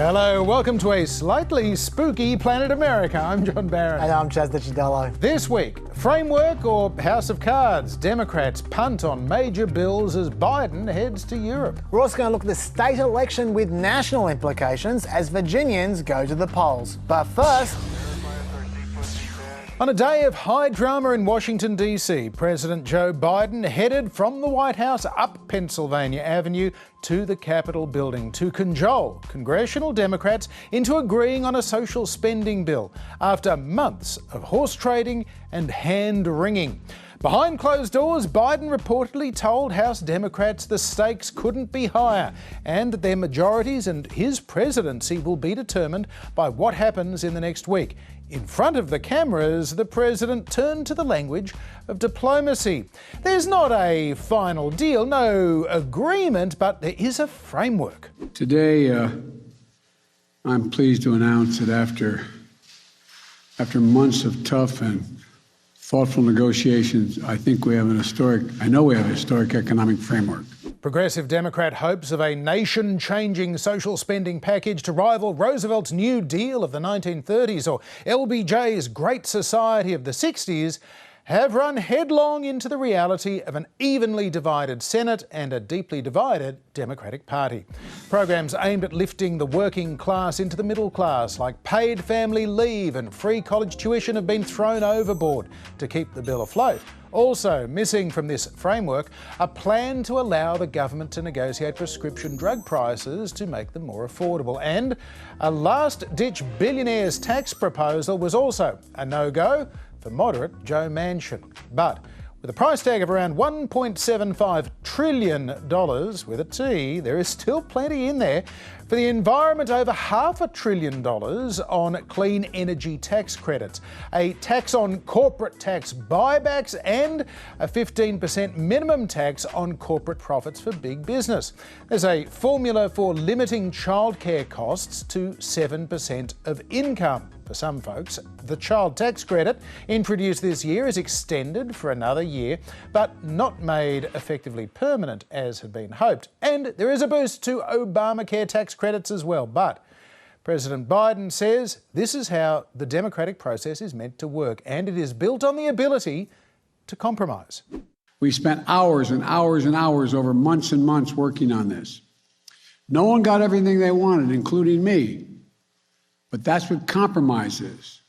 Hello, welcome to a slightly spooky Planet America. I'm John Barrett. And I'm Chaz Cidello. This week, framework or house of cards? Democrats punt on major bills as Biden heads to Europe. We're also going to look at the state election with national implications as Virginians go to the polls. But first... On a day of high drama in Washington, D.C., President Joe Biden headed from the White House up Pennsylvania Avenue to the Capitol building to cajole congressional Democrats into agreeing on a social spending bill after months of horse trading and hand-wringing. Behind closed doors, Biden reportedly told House Democrats the stakes couldn't be higher and that their majorities and his presidency will be determined by what happens in the next week. In front of the cameras, the president turned to the language of diplomacy. There's not a final deal, no agreement, but there is a framework. Today, I'm pleased to announce that after months of tough and thoughtful negotiations, I know we have a historic economic framework. Progressive Democrat hopes of a nation-changing social spending package to rival Roosevelt's New Deal of the 1930s or LBJ's Great Society of the 60s have run headlong into the reality of an evenly divided Senate and a deeply divided Democratic Party. Programs aimed at lifting the working class into the middle class, like paid family leave and free college tuition, have been thrown overboard to keep the bill afloat. Also missing from this framework, a plan to allow the government to negotiate prescription drug prices to make them more affordable. And a last-ditch billionaires tax proposal was also a no-go for moderate Joe Manchin. But with a price tag of around $1.75 trillion with a T, there is still plenty in there. For the environment, over $500 billion on clean energy tax credits, a tax on corporate tax buybacks, and a 15% minimum tax on corporate profits for big business. There's a formula for limiting childcare costs to 7% of income. For some folks, the child tax credit introduced this year is extended for another year, but not made effectively permanent as had been hoped. And there is a boost to Obamacare tax credits as well. But President Biden says this is how the democratic process is meant to work, and it is built on the ability to compromise. We spent hours and hours and hours over months and months working on this. No one got everything they wanted, including me. But that's what compromise is.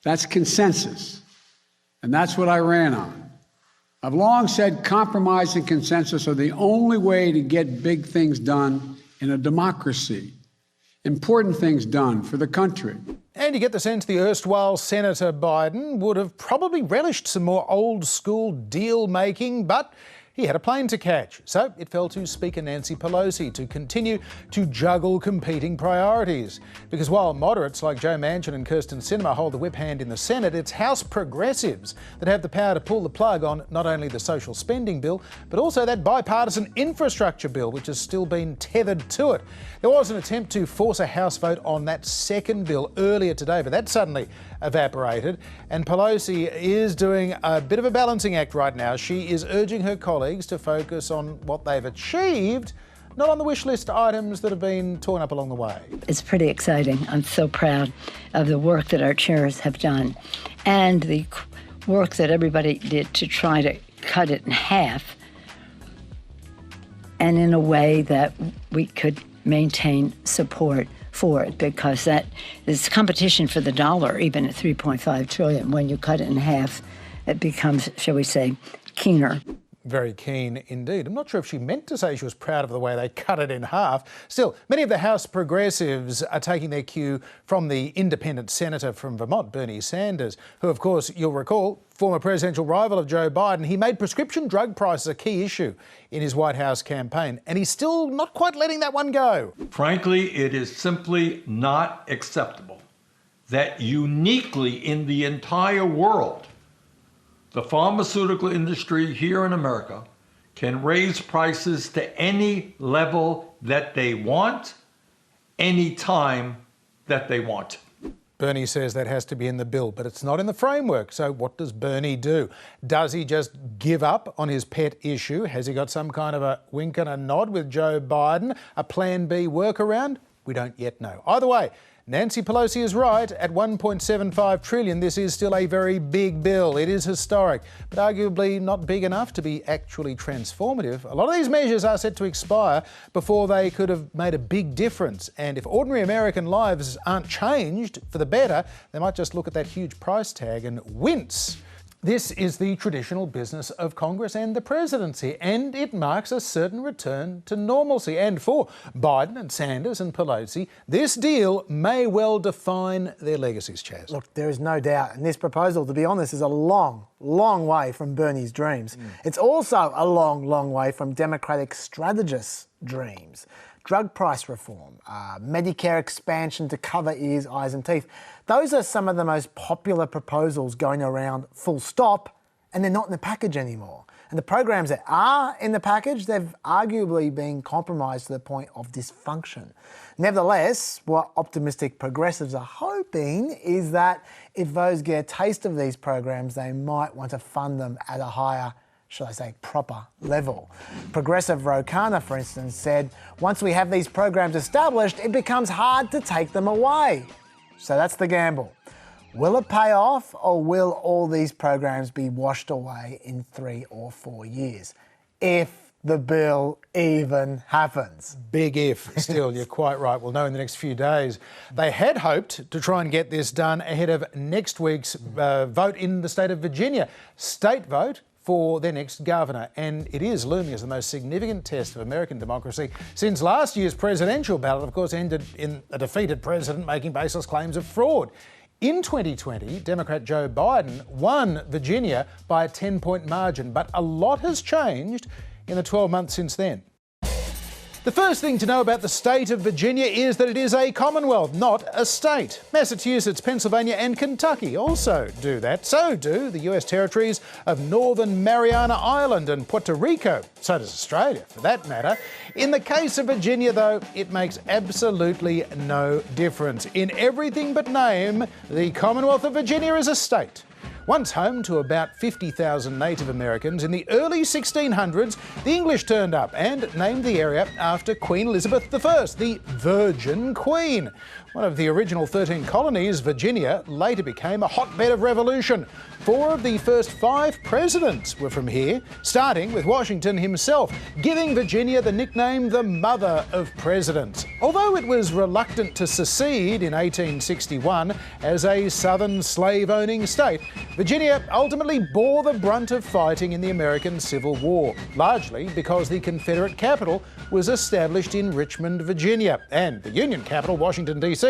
That's consensus. And that's what I ran on. I've long said compromise and consensus are the only way to get big things done in a democracy. Important things done for the country. And you get the sense the erstwhile Senator Biden would have probably relished some more old-school deal-making, but he had a plane to catch, so it fell to Speaker Nancy Pelosi to continue to juggle competing priorities. Because while moderates like Joe Manchin and Kyrsten Sinema hold the whip hand in the Senate, it's House progressives that have the power to pull the plug on not only the social spending bill, but also that bipartisan infrastructure bill, which has still been tethered to it. There was an attempt to force a House vote on that second bill earlier today, but that suddenly evaporated. And Pelosi is doing a bit of a balancing act right now. She is urging her colleagues to focus on what they've achieved, not on the wish list items that have been torn up along the way. It's pretty exciting. I'm so proud of the work that our chairs have done and the work that everybody did to try to cut it in half, and in a way that we could maintain support for it, because that is competition for the dollar, even at $3.5 trillion. When you cut it in half, it becomes, shall we say, keener. Very keen indeed. I'm not sure if she meant to say she was proud of the way they cut it in half. Still, many of the House progressives are taking their cue from the independent senator from Vermont, Bernie Sanders, who, of course, you'll recall, former presidential rival of Joe Biden. He made prescription drug prices a key issue in his White House campaign, and he's still not quite letting that one go. Frankly, it is simply not acceptable that uniquely in the entire world, the pharmaceutical industry here in America can raise prices to any level that they want, any time that they want. Bernie says that has to be in the bill, but it's not in the framework. So what does Bernie do? Does he just give up on his pet issue? Has he got some kind of a wink and a nod with Joe Biden, a plan B workaround? We don't yet know. Either way, Nancy Pelosi is right. At $1.75 trillion, this is still a very big bill. It is historic, but arguably not big enough to be actually transformative. A lot of these measures are set to expire before they could have made a big difference. And if ordinary American lives aren't changed for the better, they might just look at that huge price tag and wince. This is the traditional business of Congress and the presidency, and it marks a certain return to normalcy. And for Biden and Sanders and Pelosi, this deal may well define their legacies, Chaz. Look, there is no doubt, and this proposal, to be honest, is a long, long way from Bernie's dreams. It's also a long, long way from Democratic strategists' dreams. Drug price reform, Medicare expansion to cover ears, eyes and teeth. Those are some of the most popular proposals going around, full stop, and they're not in the package anymore. And the programs that are in the package, they've arguably been compromised to the point of dysfunction. Nevertheless, what optimistic progressives are hoping is that if voters get a taste of these programs, they might want to fund them at a higher, should I say, proper level. Progressive Ro Khanna, for instance, said, once we have these programs established, it becomes hard to take them away. So that's the gamble. Will it pay off, or will all these programs be washed away in 3 or 4 years? If the bill even happens. Big if, still, you're quite right. We'll know in the next few days. They had hoped to try and get this done ahead of next week's vote in the state of Virginia. State vote for their next governor, and it is looming as the most significant test of American democracy since last year's presidential ballot, of course, ended in a defeated president making baseless claims of fraud. In 2020, Democrat Joe Biden won Virginia by a 10-point margin, but a lot has changed in the 12 months since then. The first thing to know about the state of Virginia is that it is a Commonwealth, not a state. Massachusetts, Pennsylvania and Kentucky also do that. So do the US territories of Northern Mariana Island and Puerto Rico. So does Australia, for that matter. In the case of Virginia, though, it makes absolutely no difference. In everything but name, the Commonwealth of Virginia is a state. Once home to about 50,000 Native Americans, in the early 1600s, the English turned up and named the area after Queen Elizabeth I, the Virgin Queen. One of the original 13 colonies, Virginia later became a hotbed of revolution. 4 of the first 5 presidents were from here, starting with Washington himself, giving Virginia the nickname the Mother of Presidents. Although it was reluctant to secede in 1861 as a southern slave-owning state, Virginia ultimately bore the brunt of fighting in the American Civil War, largely because the Confederate capital was established in Richmond, Virginia, and the Union capital, Washington, D.C.,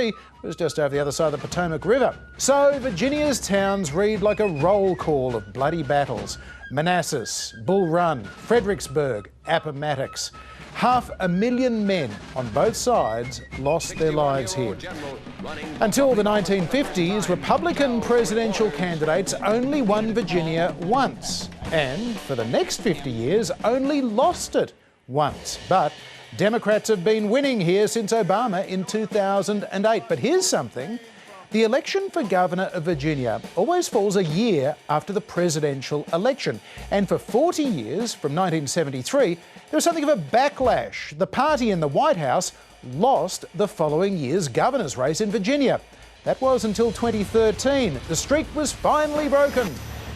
was just over the other side of the Potomac River. So Virginia's towns read like a roll call of bloody battles. Manassas, Bull Run, Fredericksburg, Appomattox. 500,000 men on both sides lost their lives here. Until the 1950s, Republican presidential candidates only won Virginia once, and for the next 50 years only lost it once. But Democrats have been winning here since Obama in 2008. But here's something. The election for governor of Virginia always falls a year after the presidential election. And for 40 years, from 1973, there was something of a backlash. The party in the White House lost the following year's governor's race in Virginia. That was until 2013. The streak was finally broken.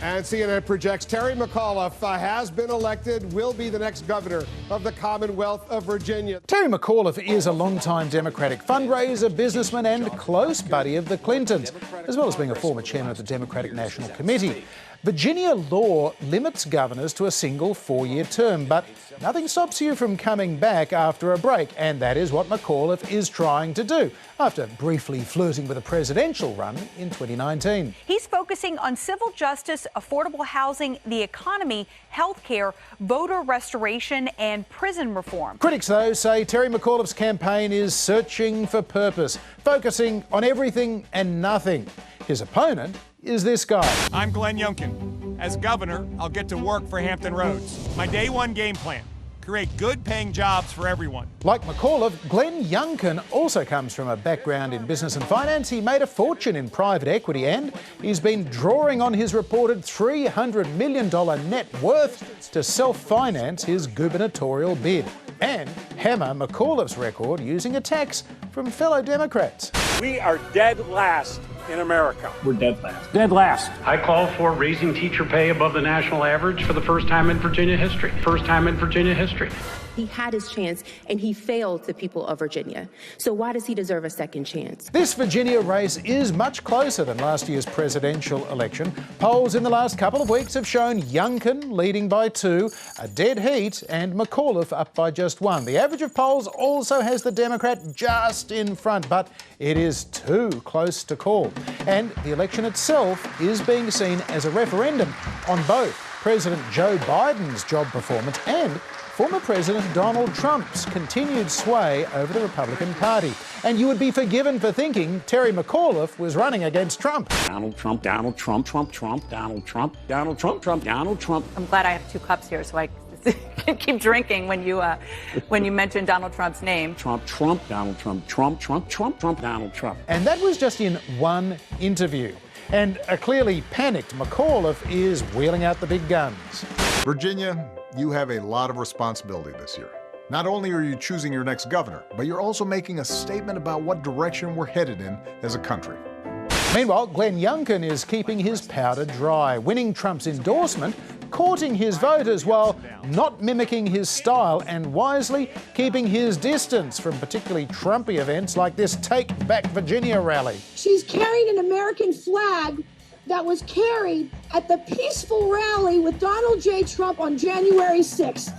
And CNN projects Terry McAuliffe has been elected, will be the next governor of the Commonwealth of Virginia. Terry McAuliffe is a long-time Democratic fundraiser, businessman and close buddy of the Clintons, as well as being a former chairman of the Democratic National Committee. Virginia law limits governors to a single 4-year term, but nothing stops you from coming back after a break, and that is what McAuliffe is trying to do, after briefly flirting with a presidential run in 2019. He's focusing on civil justice, affordable housing, the economy, healthcare, voter restoration, and prison reform. Critics, though, say Terry McAuliffe's campaign is searching for purpose, focusing on everything and nothing. His opponent is this guy. I'm Glenn Youngkin. As governor, I'll get to work for Hampton Roads. My day one game plan, create good-paying jobs for everyone. Like McAuliffe, Glenn Youngkin also comes from a background in business and finance. He made a fortune in private equity and he's been drawing on his reported $300 million net worth to self-finance his gubernatorial bid and hammer McAuliffe's record using attacks from fellow Democrats. We are dead last in America. We're dead last. Dead last. I call for raising teacher pay above the national average for the first time in Virginia history. First time in Virginia history. He had his chance, and he failed the people of Virginia. So why does he deserve a second chance? This Virginia race is much closer than last year's presidential election. Polls in the last couple of weeks have shown Youngkin leading by 2, a dead heat, and McAuliffe up by just 1. The average of polls also has the Democrat just in front, but it is too close to call. And the election itself is being seen as a referendum on both President Joe Biden's job performance and former President Donald Trump's continued sway over the Republican Party. And you would be forgiven for thinking Terry McAuliffe was running against Trump. Donald Trump, Donald Trump, Trump, Trump, Donald Trump, Donald Trump, Trump, Donald Trump. I'm glad I have 2 cups here so I can keep drinking when you mention Donald Trump's name. Trump, Trump, Donald Trump, Trump, Trump, Trump, Trump, Donald Trump. And that was just in one interview. And a clearly panicked McAuliffe is wheeling out the big guns. Virginia, you have a lot of responsibility this year. Not only are you choosing your next governor, but you're also making a statement about what direction we're headed in as a country. Meanwhile, Glenn Youngkin is keeping his powder dry, winning Trump's endorsement, courting his voters while not mimicking his style and wisely keeping his distance from particularly Trumpy events like this Take Back Virginia rally. She's carried an American flag that was carried at the peaceful rally with Donald J. Trump on January 6th.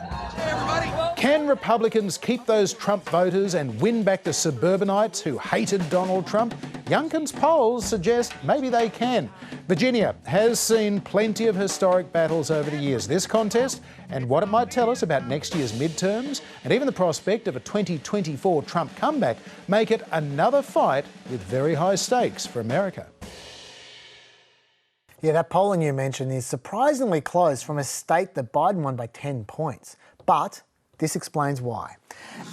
Can Republicans keep those Trump voters and win back the suburbanites who hated Donald Trump? Youngkin's polls suggest maybe they can. Virginia has seen plenty of historic battles over the years. This contest and what it might tell us about next year's midterms and even the prospect of a 2024 Trump comeback make it another fight with very high stakes for America. Yeah, that polling you mentioned is surprisingly close from a state that Biden won by 10 points. But this explains why.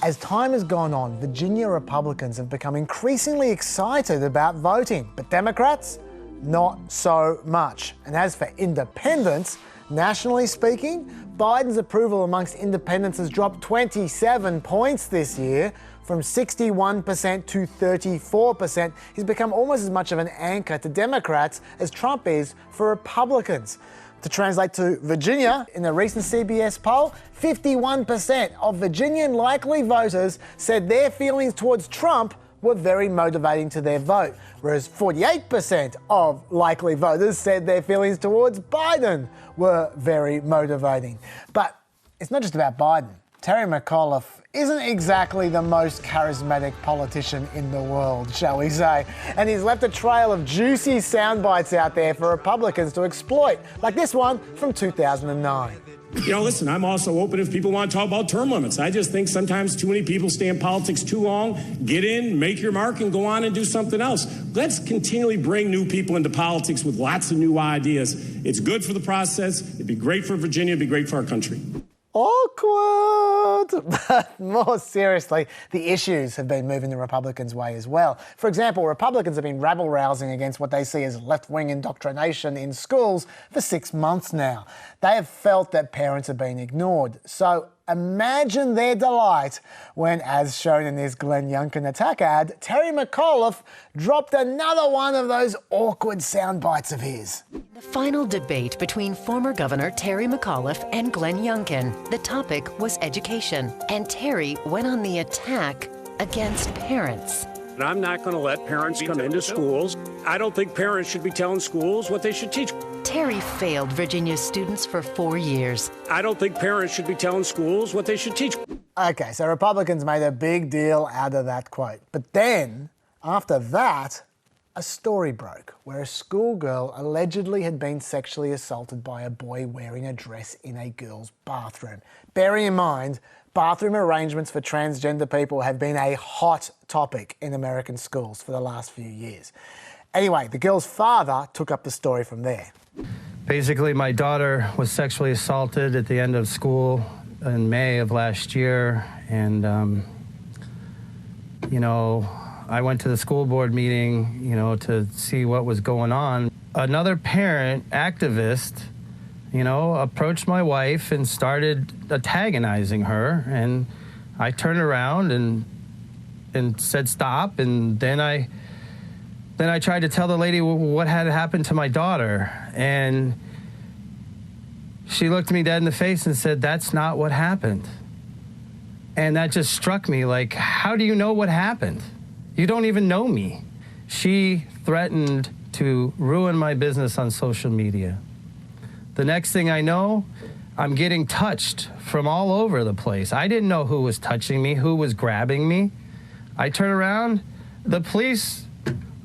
As time has gone on, Virginia Republicans have become increasingly excited about voting, but Democrats, not so much. And as for independents, nationally speaking, Biden's approval amongst independents has dropped 27 points this year, from 61% to 34%. He's become almost as much of an anchor to Democrats as Trump is for Republicans. To translate to Virginia, in a recent CBS poll, 51% of Virginian likely voters said their feelings towards Trump were very motivating to their vote, whereas 48% of likely voters said their feelings towards Biden were very motivating. But it's not just about Biden. Terry McAuliffe isn't exactly the most charismatic politician in the world, shall we say, and he's left a trail of juicy sound bites out there for Republicans to exploit, like this one from 2009. You know, listen, I'm also open if people want to talk about term limits. I just think sometimes too many people stay in politics too long, get in, make your mark, and go on and do something else. Let's continually bring new people into politics with lots of new ideas. It's good for the process. It'd be great for Virginia. It'd be great for our country. Awkward! But more seriously, the issues have been moving the Republicans' way as well. For example, Republicans have been rabble-rousing against what they see as left-wing indoctrination in schools for 6 months now. They have felt that parents are being ignored. So imagine their delight when, as shown in this Glenn Youngkin attack ad, Terry McAuliffe dropped another one of those awkward sound bites of his. The final debate between former Governor Terry McAuliffe and Glenn Youngkin. The topic was education, and Terry went on the attack against parents. And I'm not going to let parents come into schools. I don't think parents should be telling schools what they should teach. Terry failed Virginia's students for 4 years. I don't think parents should be telling schools what they should teach. Okay, so Republicans made a big deal out of that quote. But then, after that, a story broke where a schoolgirl allegedly had been sexually assaulted by a boy wearing a dress in a girl's bathroom. Bearing in mind, bathroom arrangements for transgender people have been a hot topic in American schools for the last few years. Anyway, the girl's father took up the story from there. Basically, my daughter was sexually assaulted at the end of school in May of last year, and, I went to the school board meeting, to see what was going on. Another parent activist, approached my wife and started antagonizing her, and I turned around and and said stop, and then I tried to tell the lady what had happened to my daughter, and she looked me dead in the face and said, "That's not what happened." And that just struck me, like, how do you know what happened? You don't even know me. She threatened to ruin my business on social media. The next thing I know, I'm getting touched from all over the place. I didn't know who was touching me, who was grabbing me. I turn around, the police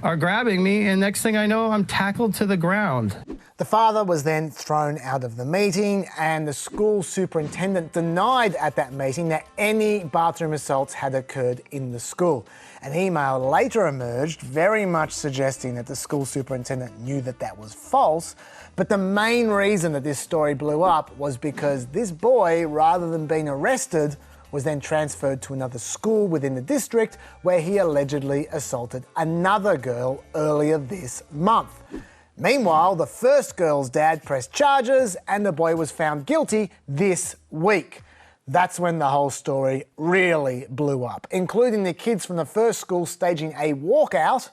are grabbing me, and next thing I know, I'm tackled to the ground. The father was then thrown out of the meeting, and the school superintendent denied at that meeting that any bathroom assaults had occurred in the school. An email later emerged, very much suggesting that the school superintendent knew that that was false. But the main reason that this story blew up was because this boy, rather than being arrested, was then transferred to another school within the district where he allegedly assaulted another girl earlier this month. Meanwhile, the first girl's dad pressed charges and the boy was found guilty this week. That's when the whole story really blew up, including the kids from the first school staging a walkout.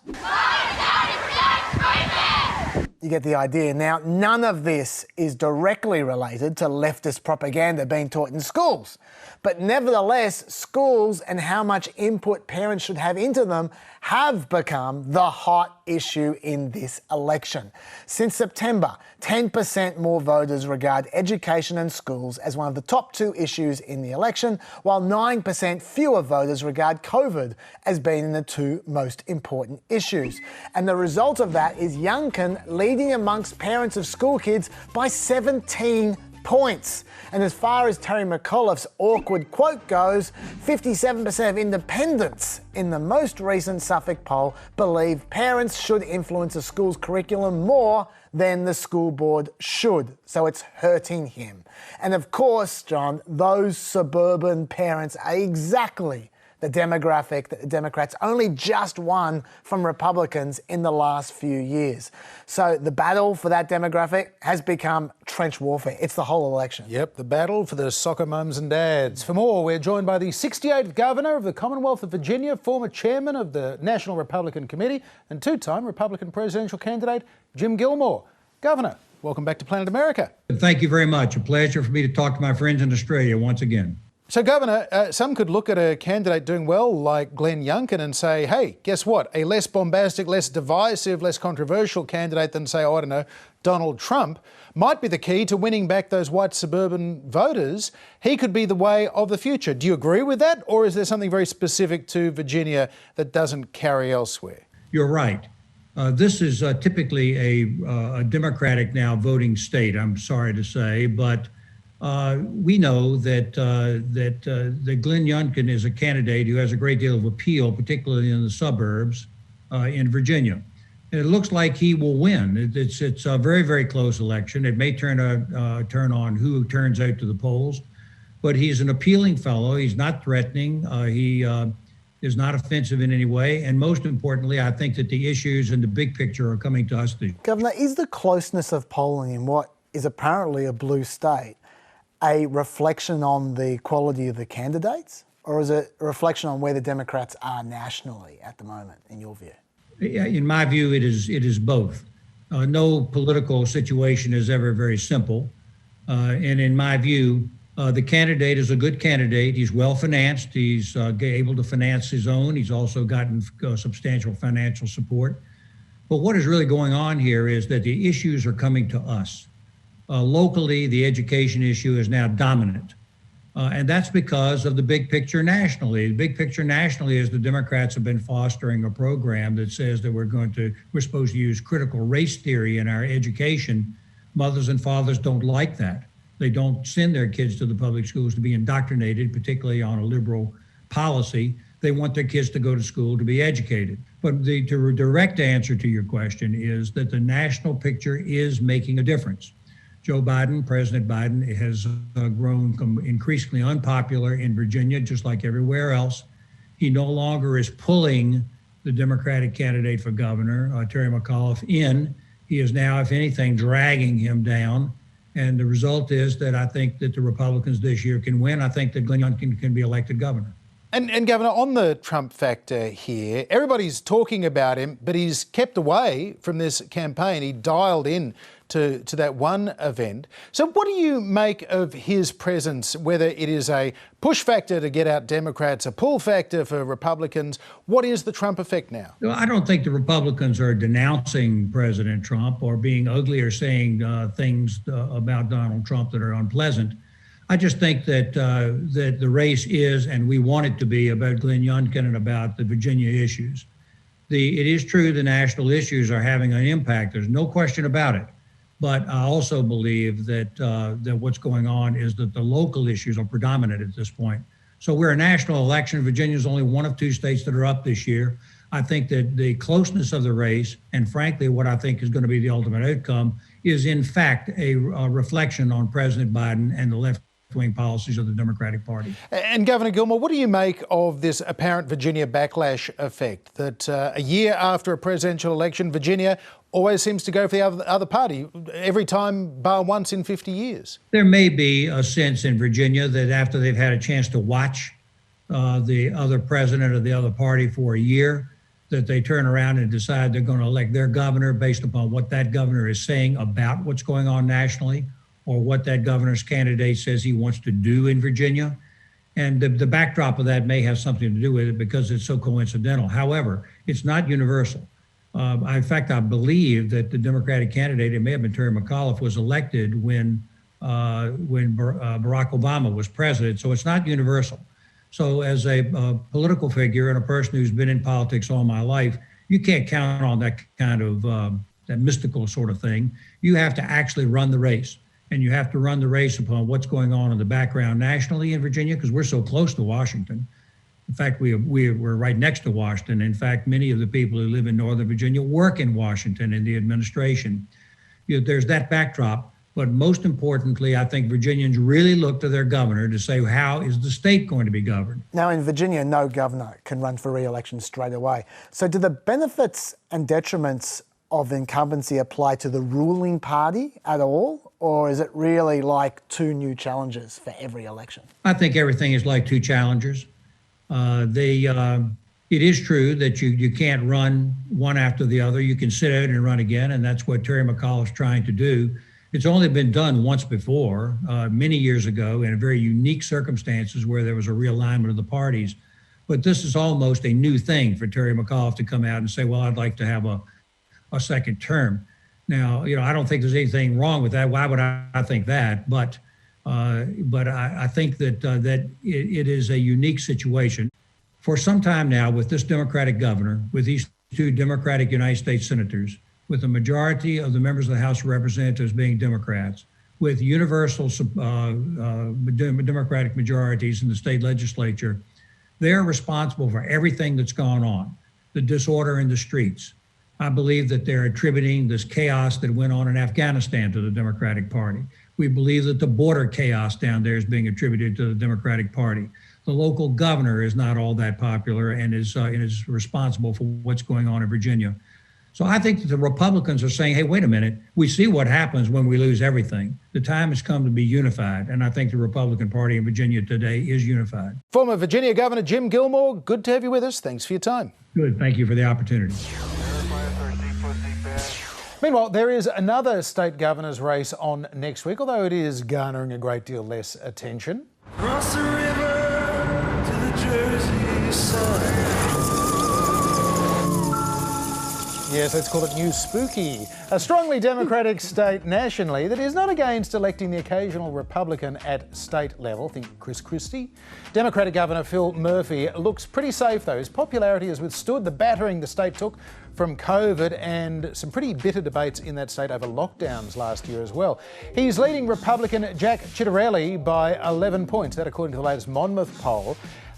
You get the idea. Now, none of this is directly related to leftist propaganda being taught in schools. But nevertheless, schools and how much input parents should have into them have become the hot issue in this election. Since September, 10% more voters regard education and schools as one of the top two issues in the election, while 9% fewer voters regard COVID as being the two most important issues. And the result of that is Youngkin leading amongst parents of school kids by 17 points. And as far as Terry McAuliffe's awkward quote goes, 57% of independents in the most recent Suffolk poll believe parents should influence a school's curriculum more than the school board should. So it's hurting him. And of course, John, those suburban parents are exactly the demographic that the Democrats only just won from Republicans in the last few years. So the battle for that demographic has become trench warfare. It's the whole election. Yep, the battle for the soccer mums and dads. For more, we're joined by the 68th Governor of the Commonwealth of Virginia, former chairman of the National Republican Committee and two-time Republican presidential candidate, Jim Gilmore. Governor, welcome back to Planet America. Thank you very much. A pleasure for me to talk to my friends in Australia once again. So, Governor, some could look at a candidate doing well like Glenn Youngkin and say, hey, guess what? A less bombastic, less divisive, less controversial candidate than, say, I don't know, Donald Trump might be the key to winning back those white suburban voters. He could be the way of the future. Do you agree with that? Or is there something very specific to Virginia that doesn't carry elsewhere? You're right. This is typically a Democratic now voting state, I'm sorry to say, but we know that Glenn Youngkin is a candidate who has a great deal of appeal, particularly in the suburbs in Virginia. And it looks like he will win. It's a very, very close election. It may turn on who turns out to the polls, but he's an appealing fellow. He's not threatening. He is not offensive in any way. And most importantly, I think that the issues and the big picture are coming to us. Governor, is the closeness of polling in what is apparently a blue state a reflection on the quality of the candidates, or is it a reflection on where the Democrats are nationally at the moment, in your view? In my view, it is both. No political situation is ever very simple. And in my view, the candidate is a good candidate. He's well financed. He's able to finance his own. He's also gotten substantial financial support. But what is really going on here is that the issues are coming to us. Locally, the education issue is now dominant. And that's because of the big picture nationally. The big picture nationally is the Democrats have been fostering a program that says that we're supposed to use critical race theory in our education. Mothers and fathers don't like that. They don't send their kids to the public schools to be indoctrinated, particularly on a liberal policy. They want their kids to go to school to be educated. But the direct answer to your question is that the national picture is making a difference. Joe Biden, President Biden, has grown increasingly unpopular in Virginia, just like everywhere else. He no longer is pulling the Democratic candidate for governor, Terry McAuliffe, in. He is now, if anything, dragging him down. And the result is that I think that the Republicans this year can win. I think that Glenn Youngkin can be elected governor. And Governor, on the Trump factor here, everybody's talking about him, but he's kept away from this campaign. He dialed in to that one event. So what do you make of his presence, whether it is a push factor to get out Democrats, a pull factor for Republicans? What is the Trump effect now? Well, I don't think the Republicans are denouncing President Trump or being ugly or saying things about Donald Trump that are unpleasant. I just think that that the race is, and we want it to be, about Glenn Youngkin and about the Virginia issues. It is true the national issues are having an impact. There's no question about it. But I also believe that that what's going on is that the local issues are predominant at this point. So we're a national election. Virginia is only one of 2 states that are up this year. I think that the closeness of the race, and frankly, what I think is going to be the ultimate outcome, is in fact a reflection on President Biden and the left-wing policies of the Democratic Party. And Governor Gilmore, what do you make of this apparent Virginia backlash effect, that a year after a presidential election, Virginia always seems to go for the other party, every time bar once in 50 years? There may be a sense in Virginia that after they've had a chance to watch the other president of the other party for a year, that they turn around and decide they're going to elect their governor based upon what that governor is saying about what's going on nationally, or what that governor's candidate says he wants to do in Virginia. And the backdrop of that may have something to do with it because it's so coincidental. However, it's not universal. In fact, I believe that the Democratic candidate, it may have been Terry McAuliffe, was elected when Barack Obama was president. So it's not universal. So as a political figure and a person who's been in politics all my life, you can't count on that kind of that mystical sort of thing. You have to actually run the race. And you have to run the race upon what's going on in the background nationally in Virginia, because we're so close to Washington. In fact, we're right next to Washington. In fact, many of the people who live in Northern Virginia work in Washington in the administration. There's that backdrop. But most importantly, I think Virginians really look to their governor to say, how is the state going to be governed? Now, in Virginia, no governor can run for re-election straight away. So do the benefits and detriments of incumbency apply to the ruling party at all? Or is it really like 2 new challenges for every election? I think everything is like 2 challengers. It is true that you can't run one after the other. You can sit out and run again, and that's what Terry McAuliffe's trying to do. It's only been done once before, many years ago, in very unique circumstances where there was a realignment of the parties. But this is almost a new thing for Terry McAuliffe to come out and say, well, I'd like to have a second term. Now, I don't think there's anything wrong with that. Why would I think that? But I think that it is a unique situation. For some time now, with this Democratic governor, with these 2 Democratic United States senators, with the majority of the members of the House of Representatives being Democrats, with universal Democratic majorities in the state legislature, they're responsible for everything that's gone on, the disorder in the streets. I believe that they're attributing this chaos that went on in Afghanistan to the Democratic Party. We believe that the border chaos down there is being attributed to the Democratic Party. The local governor is not all that popular and is responsible for what's going on in Virginia. So I think that the Republicans are saying, hey, wait a minute, we see what happens when we lose everything. The time has come to be unified, and I think the Republican Party in Virginia today is unified. Former Virginia Governor Jim Gilmore, good to have you with us. Thanks for your time. Good, thank you for the opportunity. Meanwhile, there is another state governor's race on next week, although it is garnering a great deal less attention. Cross the river to the Jersey side. Yes, let's call it New Spooky. A strongly Democratic state nationally that is not against electing the occasional Republican at state level. Think Chris Christie. Democratic Governor Phil Murphy looks pretty safe though. His popularity has withstood the battering the state took from COVID and some pretty bitter debates in that state over lockdowns last year as well. He's leading Republican Jack Ciattarelli by 11 points, that according to the latest Monmouth poll.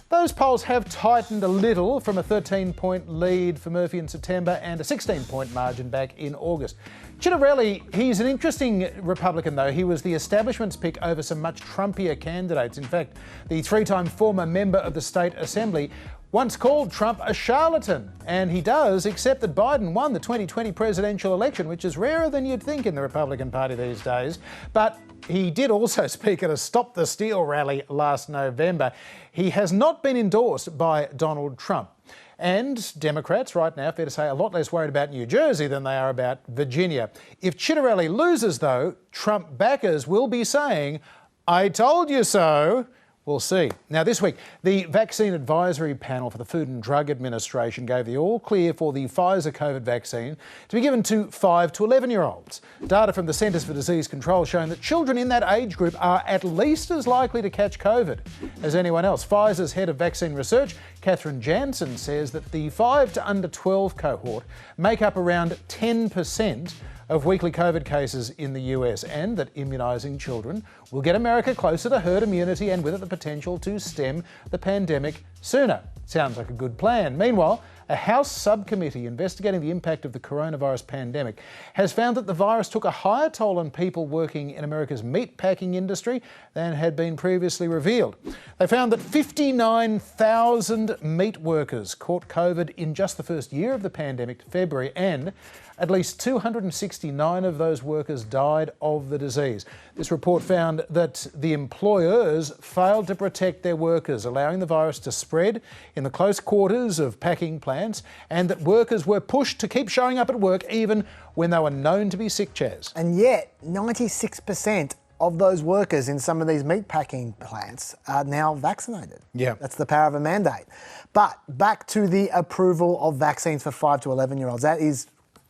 Those polls have tightened a little from a 13-point lead for Murphy in September and a 16-point margin back in August. Ciattarelli, he's an interesting Republican though. He was the establishment's pick over some much Trumpier candidates. In fact, the 3-time former member of the State Assembly once called Trump a charlatan, and he does accept that Biden won the 2020 presidential election, which is rarer than you'd think in the Republican Party these days. But he did also speak at a Stop the Steal rally last November. He has not been endorsed by Donald Trump. And Democrats right now, fair to say, are a lot less worried about New Jersey than they are about Virginia. If Chitterelli loses, though, Trump backers will be saying, "I told you so." We'll see. Now, this week, the Vaccine Advisory Panel for the Food and Drug Administration gave the all-clear for the Pfizer COVID vaccine to be given to 5 to 11-year-olds. Data from the Centres for Disease Control showing that children in that age group are at least as likely to catch COVID as anyone else. Pfizer's head of vaccine research, Catherine Jansen, says that the 5 to under 12 cohort make up around 10% of weekly COVID cases in the US, and that immunising children will get America closer to herd immunity and with it the potential to stem the pandemic sooner. Sounds like a good plan. Meanwhile, a House subcommittee investigating the impact of the coronavirus pandemic has found that the virus took a higher toll on people working in America's meatpacking industry than had been previously revealed. They found that 59,000 meat workers caught COVID in just the first year of the pandemic, February, and at least 269 of those workers died of the disease. This report found that the employers failed to protect their workers, allowing the virus to spread in the close quarters of packing plants, and that workers were pushed to keep showing up at work even when they were known to be sick, Chaz. And yet, 96% of those workers in some of these meatpacking plants are now vaccinated. Yeah. That's the power of a mandate. But back to the approval of vaccines for 5 to 11-year-olds. That is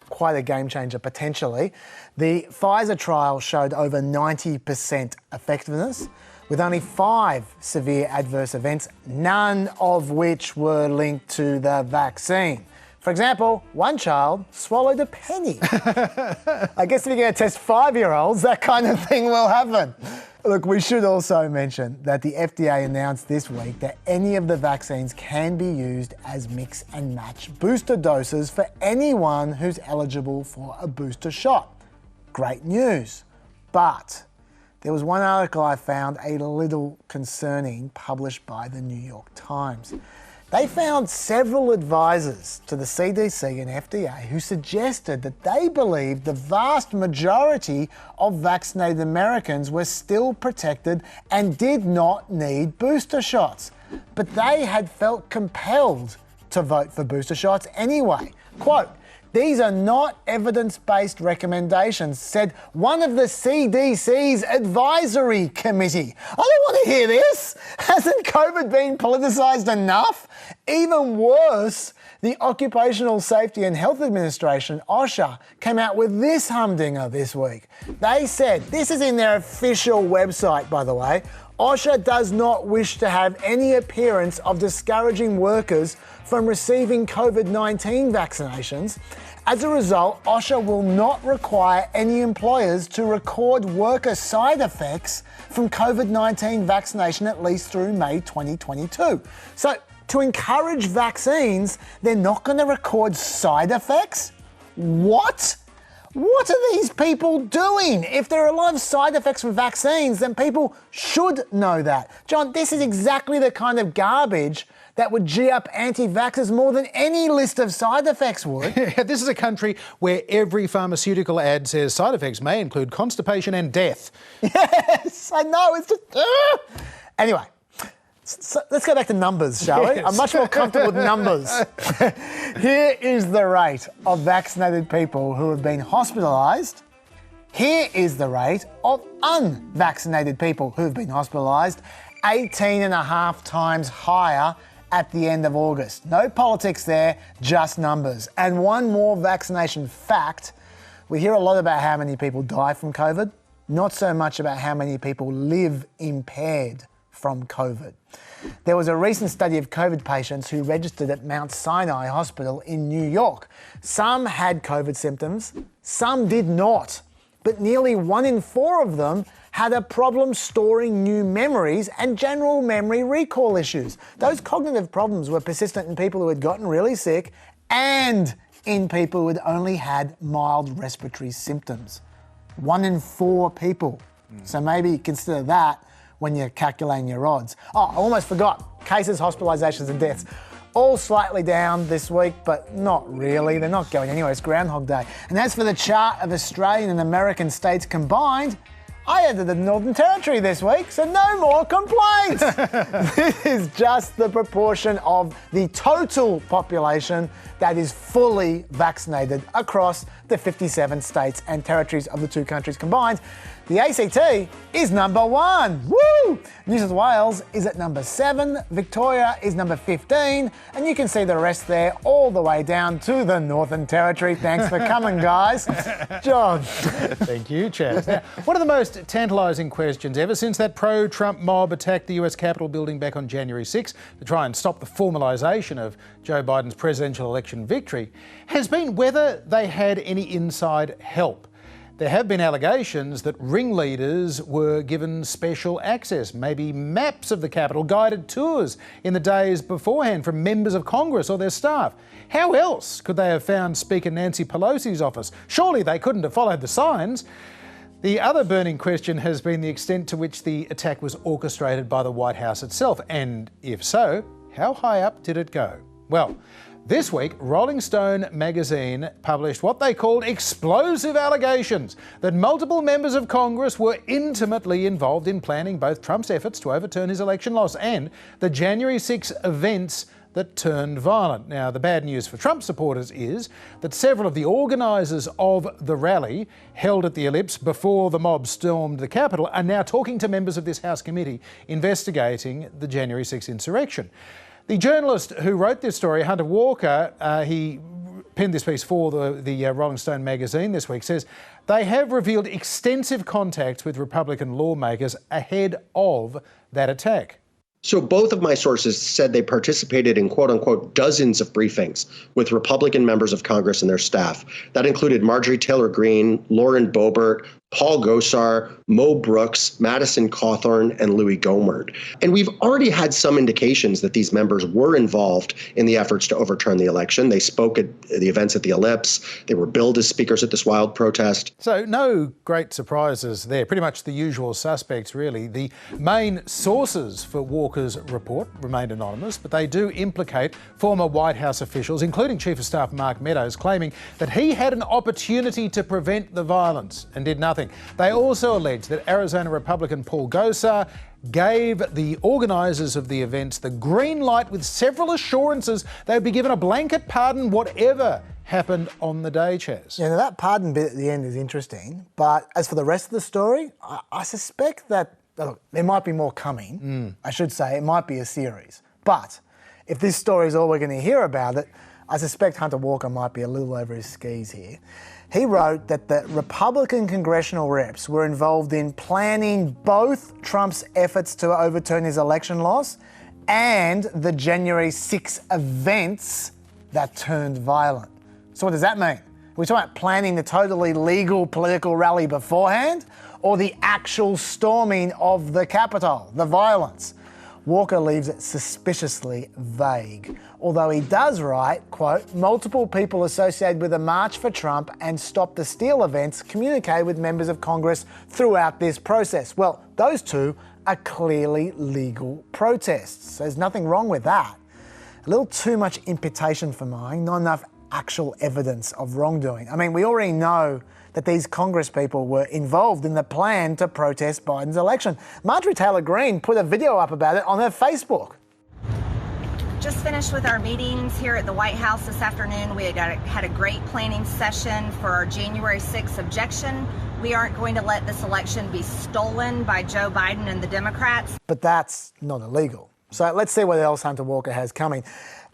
quite a game changer, potentially. The Pfizer trial showed over 90% effectiveness, with only 5 severe adverse events, none of which were linked to the vaccine. For example, one child swallowed a penny. I guess if you're going to test 5-year-olds, that kind of thing will happen. Look, we should also mention that the FDA announced this week that any of the vaccines can be used as mix and match booster doses for anyone who's eligible for a booster shot. Great news. But there was one article I found a little concerning, published by the New York Times. They found several advisors to the CDC and FDA who suggested that they believed the vast majority of vaccinated Americans were still protected and did not need booster shots. But they had felt compelled to vote for booster shots anyway. Quote, "These are not evidence-based recommendations," said one of the CDC's advisory committee. I don't want to hear this. Hasn't COVID been politicised enough? Even worse, the Occupational Safety and Health Administration, OSHA, came out with this humdinger this week. They said, this is in their official website, by the way, OSHA does not wish to have any appearance of discouraging workers from receiving COVID-19 vaccinations. As a result, OSHA will not require any employers to record worker side effects from COVID-19 vaccination at least through May 2022. So, to encourage vaccines, they're not going to record side effects? What? What are these people doing? If there are a lot of side effects from vaccines, then people should know that. John, this is exactly the kind of garbage that would gee up anti-vaxxers more than any list of side effects would. This is a country where every pharmaceutical ad says side effects may include constipation and death. Yes, I know, it's just... Anyway, so let's go back to numbers, shall we? Yes. I'm much more comfortable with numbers. Here is the rate of vaccinated people who have been hospitalised. Here is the rate of unvaccinated people who have been hospitalised, 18.5 times higher at the end of August. No politics there, just numbers. And one more vaccination fact. We hear a lot about how many people die from COVID, not so much about how many people live impaired from COVID. There was a recent study of COVID patients who registered at Mount Sinai Hospital in New York. Some had COVID symptoms, some did not, but nearly 1 in 4 of them had a problem storing new memories and general memory recall issues. Those cognitive problems were persistent in people who had gotten really sick and in people who had only had mild respiratory symptoms. 1 in 4 people. So maybe consider that when you're calculating your odds. Oh, I almost forgot. Cases, hospitalisations and deaths. all slightly down this week, but not really. They're not going anywhere. It's Groundhog Day. And as for the chart of Australian and American states combined, I added the Northern Territory this week, so no more complaints. This is just the proportion of the total population that is fully vaccinated across the 57 states and territories of the two countries combined. The ACT is number 1. Woo! New South Wales is at number 7, Victoria is number 15, and you can see the rest there all the way down to the Northern Territory. Thanks for coming, guys. John. Thank you, Chaz. Now, one of the most tantalising questions ever since that pro-Trump mob attacked the US Capitol building back on January 6 to try and stop the formalisation of Joe Biden's presidential election victory has been whether they had any inside help. There have been allegations that ringleaders were given special access, maybe maps of the Capitol, guided tours in the days beforehand from members of Congress or their staff. How else could they have found Speaker Nancy Pelosi's office? Surely they couldn't have followed the signs. The other burning question has been the extent to which the attack was orchestrated by the White House itself, and if so, how high up did it go? Well, this week, Rolling Stone magazine published what they called explosive allegations that multiple members of Congress were intimately involved in planning both Trump's efforts to overturn his election loss and the January 6 events that turned violent. Now, the bad news for Trump supporters is that several of the organisers of the rally held at the Ellipse before the mob stormed the Capitol are now talking to members of this House committee investigating the January 6 insurrection. The journalist who wrote this story, Hunter Walker, he penned this piece for the Rolling Stone magazine this week, says they have revealed extensive contacts with Republican lawmakers ahead of that attack. So both of my sources said they participated in, quote unquote, dozens of briefings with Republican members of Congress and their staff. That included Marjorie Taylor Greene, Lauren Boebert, Paul Gosar, Mo Brooks, Madison Cawthorn, and Louis Gohmert. And we've already had some indications that these members were involved in the efforts to overturn the election. They spoke at the events at the Ellipse. They were billed as speakers at this wild protest. So no great surprises there. Pretty much the usual suspects, really. The main sources for Walker's report remained anonymous, but they do implicate former White House officials, including Chief of Staff Mark Meadows, claiming that he had an opportunity to prevent the violence and did nothing. They also allege that Arizona Republican Paul Gosar gave the organisers of the events the green light with several assurances they would be given a blanket pardon whatever happened on the day, Chaz. Yeah, now that pardon bit at the end is interesting, but as for the rest of the story, I suspect that look, there might be more coming. I should say it might be a series. But if this story is all we're going to hear about it, I suspect Hunter Walker might be a little over his skis here. He wrote that the Republican congressional reps were involved in planning both Trump's efforts to overturn his election loss and the January 6 events that turned violent. So what does that mean? We're talking about planning the totally legal political rally beforehand or the actual storming of the Capitol, the violence? Walker leaves it suspiciously vague, although he does write, quote, multiple people associated with the March for Trump and Stop the Steal events communicated with members of Congress throughout this process. Well, those two are clearly legal protests. There's nothing wrong with that. A little too much imputation for mine, not enough actual evidence of wrongdoing. I mean, we already know that these Congress people were involved in the plan to protest Biden's election. Marjorie Taylor Greene put a video up about it on her Facebook. Just finished with our meetings here at the White House this afternoon. We had a great planning session for our January 6th objection. We aren't going to let this election be stolen by Joe Biden and the Democrats. But that's not illegal. So let's see what else Hunter Walker has coming.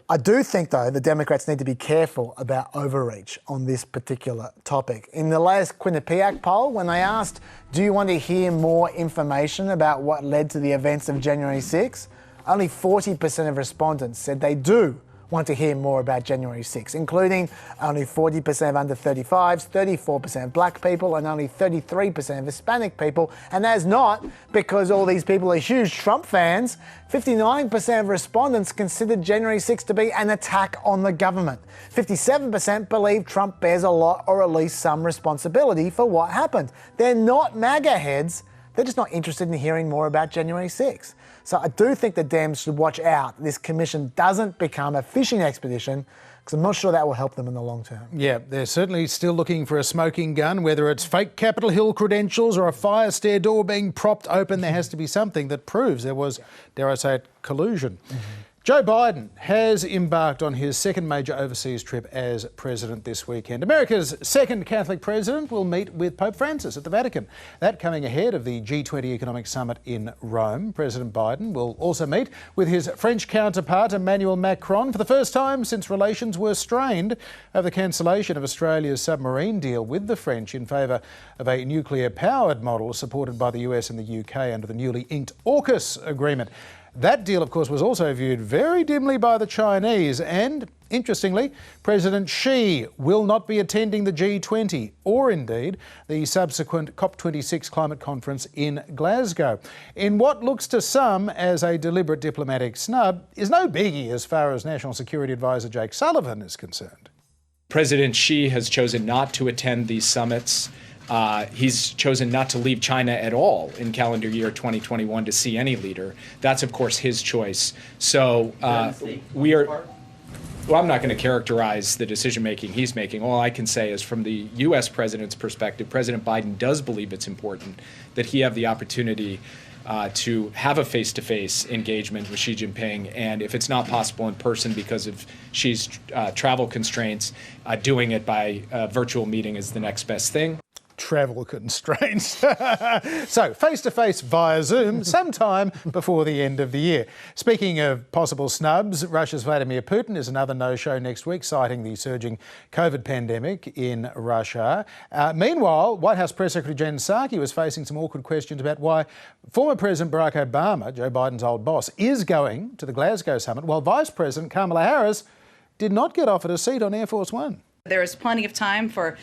I do think, though, the Democrats need to be careful about overreach on this particular topic. In the latest Quinnipiac poll, when they asked, do you want to hear more information about what led to the events of January 6, only 40% of respondents said they do want to hear more about January 6, including only 40% of under 35s, 34% of black people, and only 33% of Hispanic people. And that's not because all these people are huge Trump fans. 59% of respondents considered January 6 to be an attack on the government. 57% believe Trump bears a lot or at least some responsibility for what happened. They're not MAGA heads, They're just not interested in hearing more about January 6th. So I do think the Dems should watch out this commission doesn't become a fishing expedition, because I'm not sure that will help them in the long term. Yeah, they're certainly still looking for a smoking gun, whether it's fake Capitol Hill credentials or a fire stair door being propped open. There has to be something that proves there was, dare I say it, collusion. Joe Biden has embarked on his second major overseas trip as president this weekend. America's second Catholic president will meet with Pope Francis at the Vatican. That coming ahead of the G20 Economic Summit in Rome. President Biden will also meet with his French counterpart Emmanuel Macron for the first time since relations were strained over the cancellation of Australia's submarine deal with the French in favour of a nuclear-powered model supported by the US and the UK under the newly inked AUKUS agreement. That deal, of course, was also viewed very dimly by the Chinese and, interestingly, President Xi will not be attending the G20 or, indeed, the subsequent COP26 climate conference in Glasgow. In what looks to some as a deliberate diplomatic snub is no biggie as far as National Security Advisor Jake Sullivan is concerned. President Xi has chosen not to attend these summits. He's chosen not to leave China at all in calendar year 2021 to see any leader. That's, of course, his choice. So we are. Well, I'm not going to characterize the decision-making he's making. All I can say is from the U.S. president's perspective, President Biden does believe it's important that he have the opportunity to have a face-to-face engagement with Xi Jinping. And if it's not possible in person because of Xi's travel constraints, doing it by virtual meeting is the next best thing. Travel constraints. So, face-to-face via Zoom sometime before the end of the year. Speaking of possible snubs, Russia's Vladimir Putin is another no-show next week, citing the surging COVID pandemic in Russia. Meanwhile, White House Press Secretary Jen Psaki was facing some awkward questions about why former President Barack Obama, Joe Biden's old boss, is going to the Glasgow summit, while Vice President Kamala Harris did not get offered a seat on Air Force One. There is plenty of time for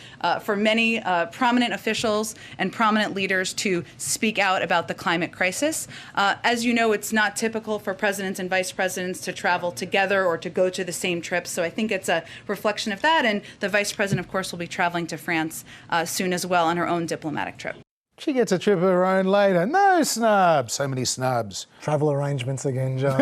many prominent officials and prominent leaders to speak out about the climate crisis. As you know, it's not typical for presidents and vice presidents to travel together or to go to the same trips. So I think it's a reflection of that. And the vice president, of course, will be traveling to France soon as well on her own diplomatic trip. She gets a trip of her own later. No snubs. So many snubs. Travel arrangements again, John.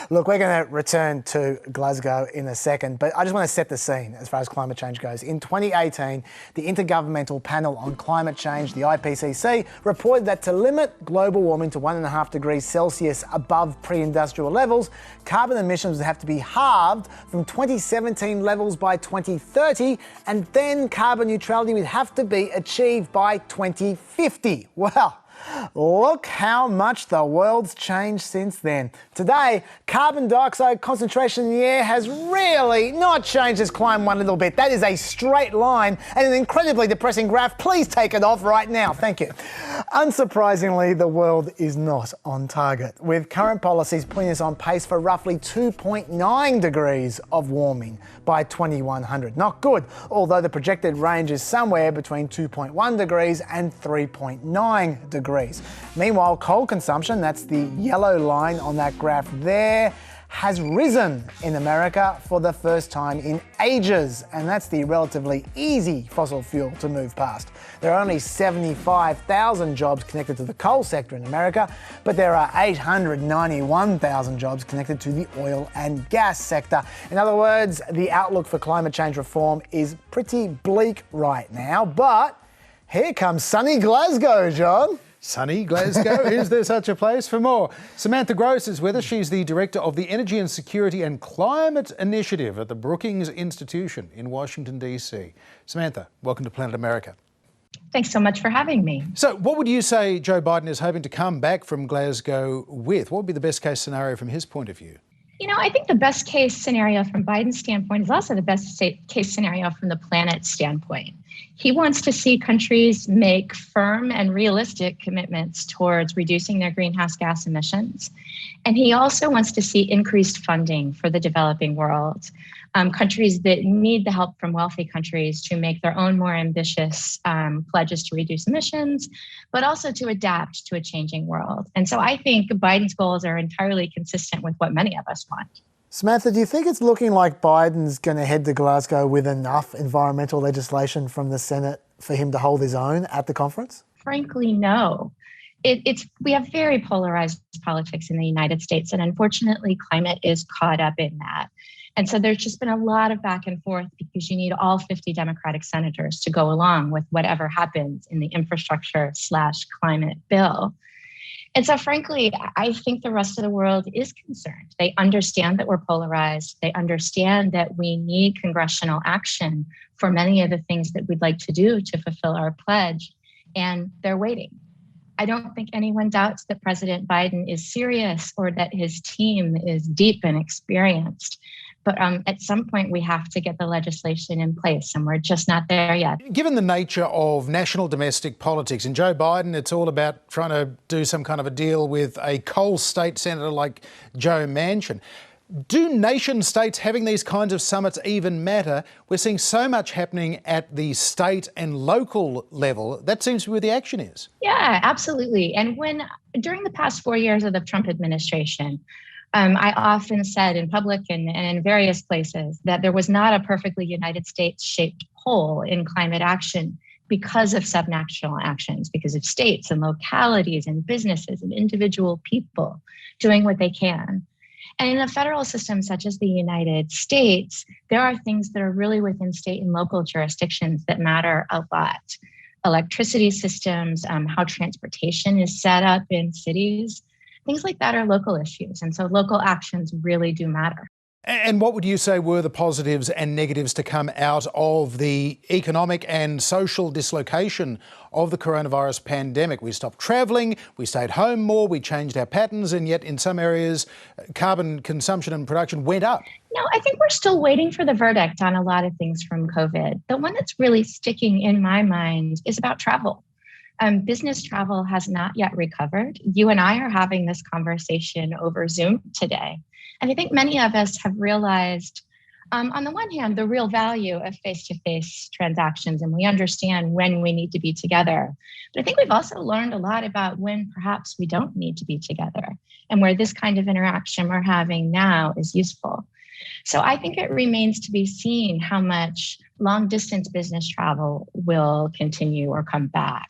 Look, we're going to return to Glasgow in a second, but I just want to set the scene as far as climate change goes. In 2018, the Intergovernmental Panel on Climate Change, the IPCC, reported that to limit global warming to 1.5 degrees Celsius above pre-industrial levels, carbon emissions would have to be halved from 2017 levels by 2030, and then carbon neutrality would have to be achieved by 2050. Well, look how much the world's changed since then. Today, carbon dioxide concentration in the air has really not changed, it's climbed one little bit. That is a straight line and an incredibly depressing graph. Please take it off right now. Thank you. Unsurprisingly, the world is not on target, with current policies putting us on pace for roughly 2.9 degrees of warming by 2100. Not good, although the projected range is somewhere between 2.1 degrees and 3.9 degrees. Meanwhile, coal consumption, that's the yellow line on that graph there, has risen in America for the first time in ages, and that's the relatively easy fossil fuel to move past. There are only 75,000 jobs connected to the coal sector in America, but there are 891,000 jobs connected to the oil and gas sector. In other words, the outlook for climate change reform is pretty bleak right now, but here comes sunny Glasgow, John. Sunny Glasgow, is there such a place? For more, Samantha Gross is with us. She's the Director of the Energy and Security and Climate Initiative at the Brookings Institution in Washington, DC. Samantha, welcome to Planet America. Thanks so much for having me. So what would you say Joe Biden is hoping to come back from Glasgow with? What would be the best case scenario from his point of view? You know, I think the best case scenario from Biden's standpoint is also the best case scenario from the planet's standpoint. He wants to see countries make firm and realistic commitments towards reducing their greenhouse gas emissions. And he also wants to see increased funding for the developing world. Countries that need the help from wealthy countries to make their own more ambitious pledges to reduce emissions, but also to adapt to a changing world. And so I think Biden's goals are entirely consistent with what many of us want. Samantha, do you think it's looking like Biden's going to head to Glasgow with enough environmental legislation from the Senate for him to hold his own at the conference? frankly, no. We have very polarized politics in the United States, and unfortunately, climate is caught up in that. And so there's just been a lot of back and forth because you need all 50 Democratic senators to go along with whatever happens in the infrastructure/climate bill. And so frankly, I think the rest of the world is concerned. They understand that we're polarized. They understand that we need congressional action for many of the things that we'd like to do to fulfill our pledge, and they're waiting. I don't think anyone doubts that President Biden is serious or that his team is deep and experienced. But at some point, we have to get the legislation in place, and we're just not there yet. Given the nature of national domestic politics, in Joe Biden, it's all about trying to do some kind of a deal with a coal state senator like Joe Manchin. Do nation states having these kinds of summits even matter? We're seeing so much happening at the state and local level. That seems to be where the action is. Yeah, absolutely. And during the past 4 years of the Trump administration, I often said in public and in various places that there was not a perfectly United States-shaped whole in climate action because of subnational actions, because of states and localities and businesses and individual people doing what they can. And in a federal system such as the United States, there are things that are really within state and local jurisdictions that matter a lot. Electricity systems, how transportation is set up in cities, things like that are local issues. And so local actions really do matter. And what would you say were the positives and negatives to come out of the economic and social dislocation of the coronavirus pandemic? We stopped travelling, we stayed home more, we changed our patterns, and yet in some areas, carbon consumption and production went up. No, I think we're still waiting for the verdict on a lot of things from COVID. The one that's really sticking in my mind is about travel. Business travel has not yet recovered. You and I are having this conversation over Zoom today. And I think many of us have realized, on the one hand, the real value of face-to-face transactions, and we understand when we need to be together. But I think we've also learned a lot about when perhaps we don't need to be together, and where this kind of interaction we're having now is useful. So I think it remains to be seen how much long-distance business travel will continue or come back,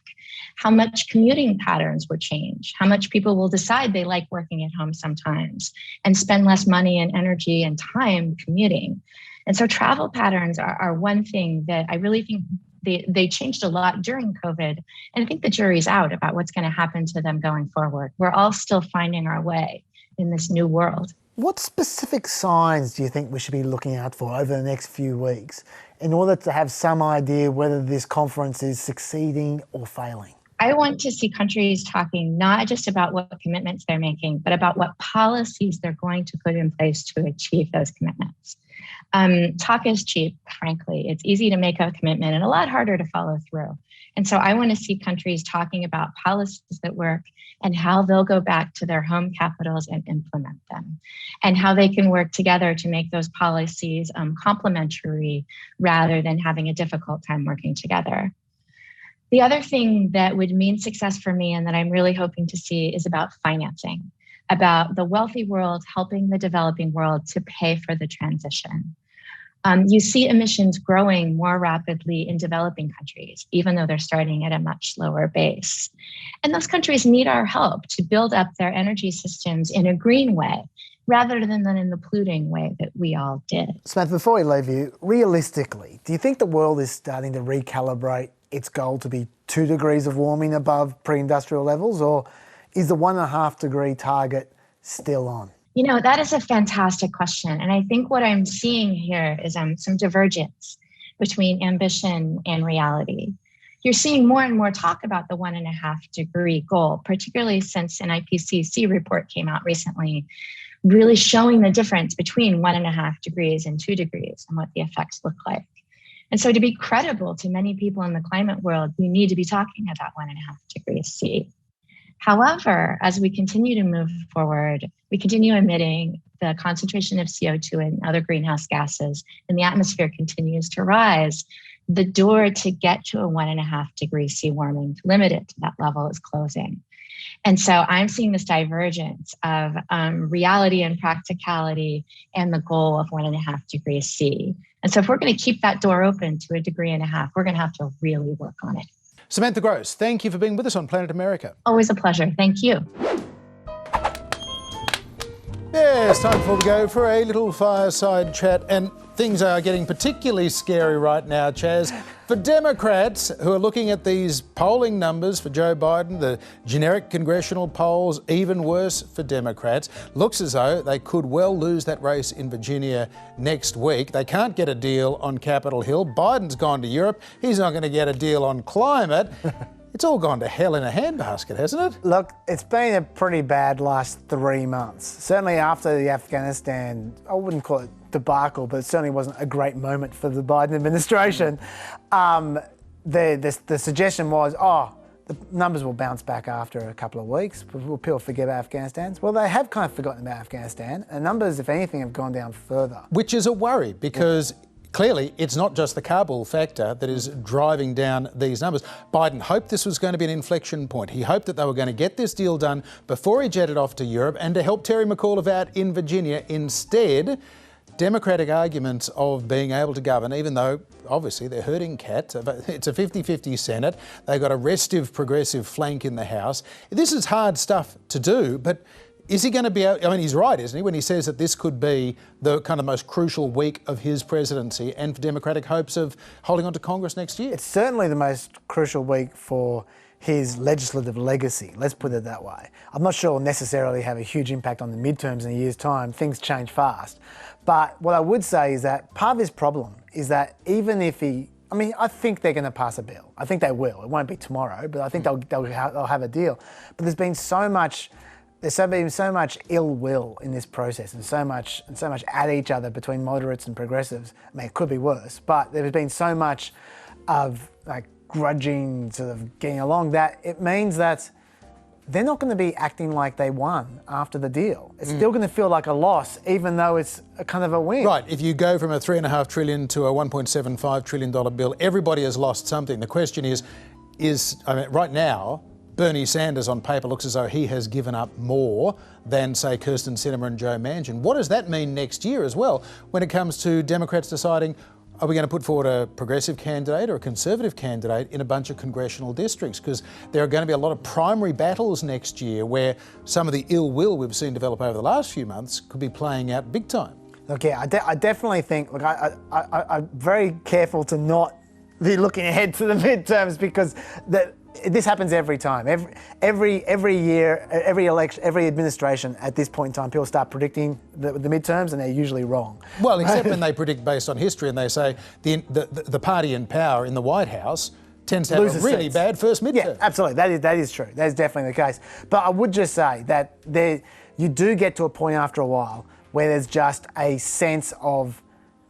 how much commuting patterns will change, how much people will decide they like working at home sometimes and spend less money and energy and time commuting. And so travel patterns are one thing that I really think they changed a lot during COVID. And I think the jury's out about what's going to happen to them going forward. We're all still finding our way in this new world. What specific signs do you think we should be looking out for over the next few weeks in order to have some idea whether this conference is succeeding or failing? I want to see countries talking not just about what commitments they're making, but about what policies they're going to put in place to achieve those commitments. Talk is cheap, frankly. It's easy to make a commitment and a lot harder to follow through. And so I want to see countries talking about policies that work and how they'll go back to their home capitals and implement them, and how they can work together to make those policies complementary rather than having a difficult time working together. The other thing that would mean success for me and that I'm really hoping to see is about financing, about the wealthy world helping the developing world to pay for the transition. You see emissions growing more rapidly in developing countries, even though they're starting at a much lower base. And those countries need our help to build up their energy systems in a green way, rather than in the polluting way that we all did. Samantha, before we leave you, realistically, do you think the world is starting to recalibrate its goal to be 2 degrees of warming above pre-industrial levels, or is the 1.5 degree target still on? You know, that is a fantastic question. And I think what I'm seeing here is some divergence between ambition and reality. You're seeing more and more talk about the 1.5 degree goal, particularly since an IPCC report came out recently, really showing the difference between 1.5 degrees and 2 degrees and what the effects look like. And so to be credible to many people in the climate world, we need to be talking about 1.5 degrees C. However, as we continue to move forward, we continue emitting, the concentration of CO2 and other greenhouse gases in the atmosphere continues to rise. The door to get to a 1.5 degree C warming, to limit it to that level, is closing. And so I'm seeing this divergence of reality and practicality and the goal of 1.5 degrees C. And so if we're going to keep that door open to 1.5 degrees, we're going to have to really work on it. Samantha Gross, thank you for being with us on Planet America. Always a pleasure. Thank you. Yes, time before we go for a little fireside chat, and things are getting particularly scary right now, Chaz. For Democrats who are looking at these polling numbers for Joe Biden, the generic congressional polls, even worse for Democrats. Looks as though they could well lose that race in Virginia next week. They can't get a deal on Capitol Hill. Biden's gone to Europe. He's not going to get a deal on climate. It's all gone to hell in a handbasket, hasn't it? Look, it's been a pretty bad last 3 months. Certainly after the Afghanistan, I wouldn't call it debacle, but it certainly wasn't a great moment for the Biden administration. The suggestion was, the numbers will bounce back after a couple of weeks. Will people forget about Afghanistan? Well, they have kind of forgotten about Afghanistan. And numbers, if anything, have gone down further. Which is a worry because clearly it's not just the Kabul factor that is driving down these numbers. Biden hoped this was going to be an inflection point. He hoped that they were going to get this deal done before he jetted off to Europe and to help Terry McAuliffe out in Virginia. Instead, Democratic arguments of being able to govern, even though obviously they're herding cats. It's a 50-50 Senate. They've got a restive progressive flank in the House. This is hard stuff to do, but is he going to be able, I mean, he's right, isn't he, when he says that this could be the kind of most crucial week of his presidency and for Democratic hopes of holding on to Congress next year? It's certainly the most crucial week for his legislative legacy, let's put it that way. I'm not sure it'll necessarily have a huge impact on the midterms in a year's time. Things change fast. But what I would say is that part of his problem is that even if I think they're going to pass a bill. I think they will. It won't be tomorrow, but I think they'll have a deal. But there's been so much ill will in this process and so much at each other between moderates and progressives. I mean, it could be worse, but there's been so much of grudging sort of getting along that it means that they're not going to be acting like they won after the deal. It's still going to feel like a loss, even though it's a kind of a win. Right. If you go from a $3.5 trillion to a $1.75 trillion bill, everybody has lost something. The question is right now, Bernie Sanders on paper looks as though he has given up more than, say, Kyrsten Sinema and Joe Manchin. What does that mean next year as well when it comes to Democrats deciding, are we going to put forward a progressive candidate or a conservative candidate in a bunch of congressional districts? Because there are going to be a lot of primary battles next year where some of the ill will we've seen develop over the last few months could be playing out big time. Look, yeah, I definitely think, I'm very careful to not be looking ahead to the midterms because this happens every time. Every year, every election, every administration at this point in time, people start predicting the midterms and they're usually wrong. Well, except when they predict based on history and they say the party in power in the White House tends to have a really bad first midterm. Yeah, absolutely. That is true. That is definitely the case. But I would just say that you do get to a point after a while where there's just a sense of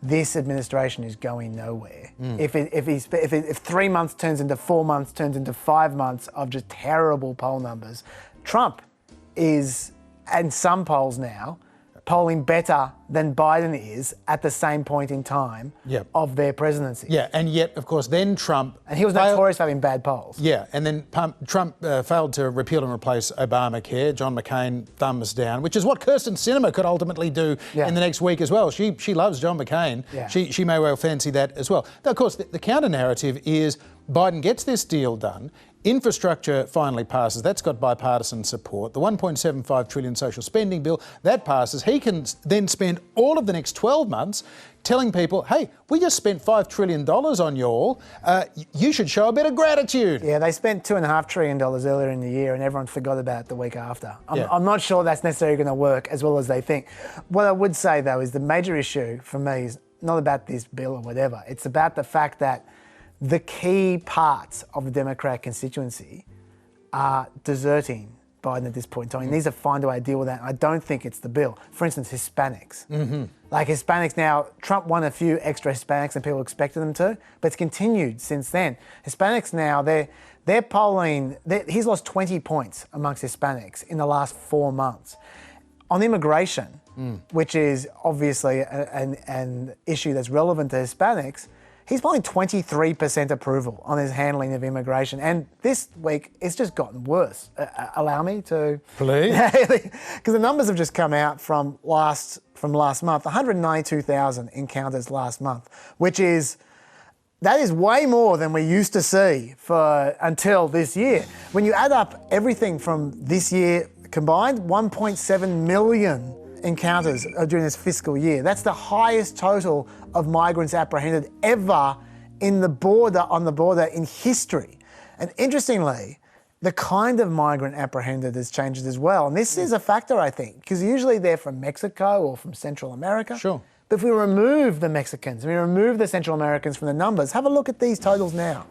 this administration is going nowhere. If 3 months turns into 4 months, turns into 5 months of just terrible poll numbers, Trump is, in some polls now, polling better than Biden is at the same point in time of their presidency. Yeah, and yet, of course, then Trump... And he was notorious for having bad polls. Yeah, and then Trump failed to repeal and replace Obamacare. John McCain thumbs down, which is what Kyrsten Sinema could ultimately do in the next week as well. She loves John McCain. Yeah. She may well fancy that as well. Now, of course, the counter-narrative is Biden gets this deal done. Infrastructure finally passes. That's got bipartisan support. The $1.75 trillion social spending bill, that passes. He can then spend all of the next 12 months telling people, hey, we just spent $5 trillion on you all. You should show a bit of gratitude. Yeah, they spent $2.5 trillion earlier in the year and everyone forgot about it the week after. I'm not sure that's necessarily going to work as well as they think. What I would say, though, is the major issue for me is not about this bill or whatever. It's about the fact that the key parts of the Democratic constituency are deserting Biden at this point in time. He needs to find a way to deal with that. I don't think it's the bill. For instance, Hispanics. Like Hispanics now, Trump won a few extra Hispanics than people expected them to, but it's continued since then. Hispanics now, they're polling, he's lost 20 points amongst Hispanics in the last 4 months. On immigration, which is obviously an issue that's relevant to Hispanics, he's polling 23% approval on his handling of immigration. And this week, it's just gotten worse. Allow me to... Please? Because the numbers have just come out from last month. 192,000 encounters last month, which is That is way more than we used to see until this year. When you add up everything from this year combined, 1.7 million encounters during this fiscal year. That's the highest total of migrants apprehended ever on the border in history. And interestingly, the kind of migrant apprehended has changed as well. And this is a factor, I think, because usually they're from Mexico or from Central America. Sure. But if we remove the Mexicans, we remove the Central Americans from the numbers, have a look at these totals now.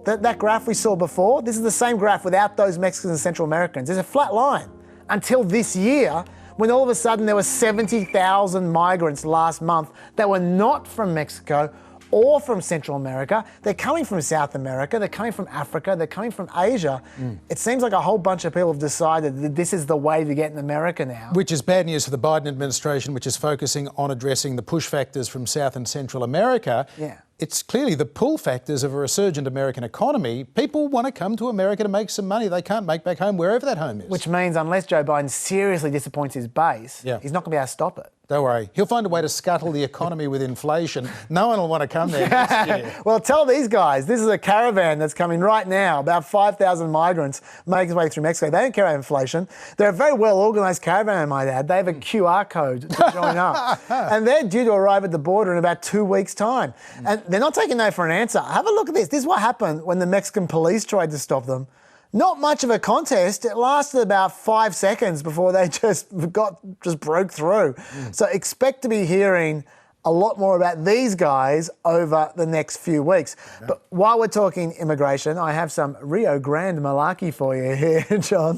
That graph we saw before, this is the same graph without those Mexicans and Central Americans. There's a flat line until this year, when all of a sudden there were 70,000 migrants last month that were not from Mexico or from Central America. They're coming from South America, they're coming from Africa, they're coming from Asia. It seems like a whole bunch of people have decided that this is the way to get in America now. Which is bad news for the Biden administration, which is focusing on addressing the push factors from South and Central America. Yeah. It's clearly the pull factors of a resurgent American economy. People want to come to America to make some money they can't make back home, wherever that home is. Which means unless Joe Biden seriously disappoints his base, he's not going to be able to stop it. Don't worry. He'll find a way to scuttle the economy with inflation. No one will want to come there next year. Well, tell these guys, this is a caravan that's coming right now. About 5,000 migrants make their way through Mexico. They don't care about inflation. They're a very well-organised caravan, I might add. They have a QR code to join up. And they're due to arrive at the border in about 2 weeks' time. And they're not taking no for an answer. Have a look at this. This is what happened when the Mexican police tried to stop them. Not much of a contest. It lasted about 5 seconds before they just broke through. So expect to be hearing a lot more about these guys over the next few weeks. Okay. But while we're talking immigration, I have some Rio Grande malarkey for you here, John.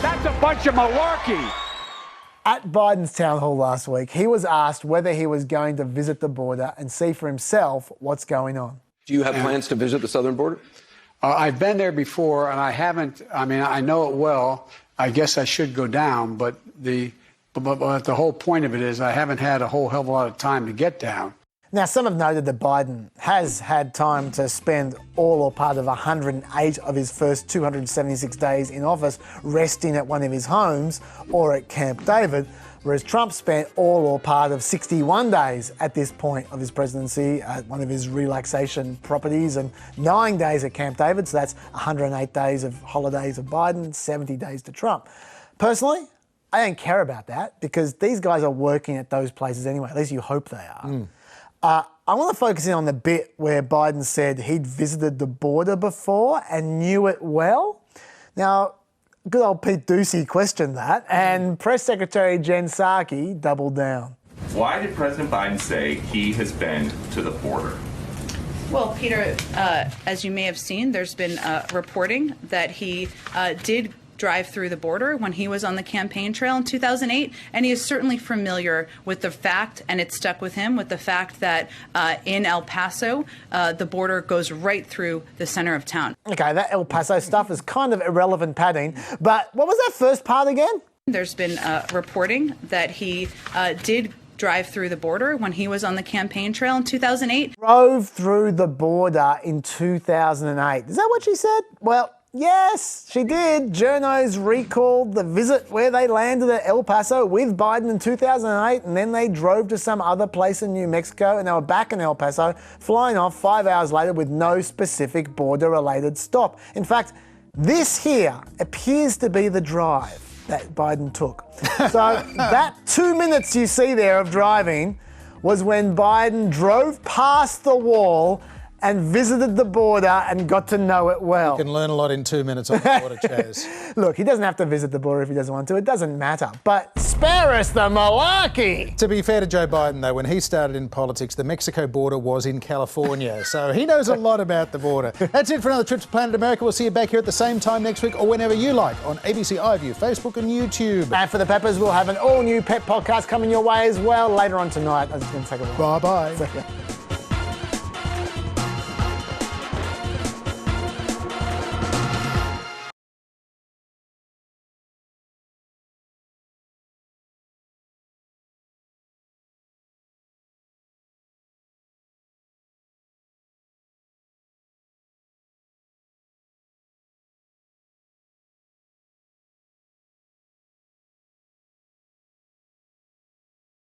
That's a bunch of malarkey. At Biden's town hall last week, he was asked whether he was going to visit the border and see for himself what's going on. Do you have plans to visit the southern border? I've been there before, and I haven't. I mean, I know it well. I guess I should go down, but the whole point of it is I haven't had a whole hell of a lot of time to get down. Now, some have noted that Biden has had time to spend all or part of 108 of his first 276 days in office resting at one of his homes or at Camp David, whereas Trump spent all or part of 61 days at this point of his presidency at one of his relaxation properties and 9 days at Camp David. So that's 108 days of holidays of Biden, 70 days to Trump. Personally, I don't care about that because these guys are working at those places anyway. At least you hope they are. I want to focus in on the bit where Biden said he'd visited the border before and knew it well. Now, good old Pete Ducey questioned that, and Press Secretary Jen Psaki doubled down. Why did President Biden say he has been to the border? Well, Peter, as you may have seen, there's been reporting that he did drive through the border when he was on the campaign trail in 2008, and he is certainly familiar with the fact, and it stuck with him, with the fact that in El Paso, the border goes right through the center of town. Okay, that El Paso stuff is kind of irrelevant padding, but what was that first part again? There's been reporting that he did drive through the border when he was on the campaign trail in 2008. Drove through the border in 2008. Is that what she said? Well, yes, she did. Journos recalled the visit where they landed at El Paso with Biden in 2008, and then they drove to some other place in New Mexico, and they were back in El Paso, flying off 5 hours later with no specific border-related stop. In fact, this here appears to be the drive that Biden took. So that 2 minutes you see there of driving was when Biden drove past the wall and visited the border and got to know it well. You can learn a lot in 2 minutes on the border, Chaz. Look, he doesn't have to visit the border if he doesn't want to. It doesn't matter. But spare us the malarkey. To be fair to Joe Biden, though, when he started in politics, the Mexico border was in California. So he knows a lot about the border. That's it for another trip to Planet America. We'll see you back here at the same time next week or whenever you like on ABC iView, Facebook and YouTube. And for the Peppers, we'll have an all-new pet podcast coming your way as well later on tonight. I'm just going to take a while. Bye-bye.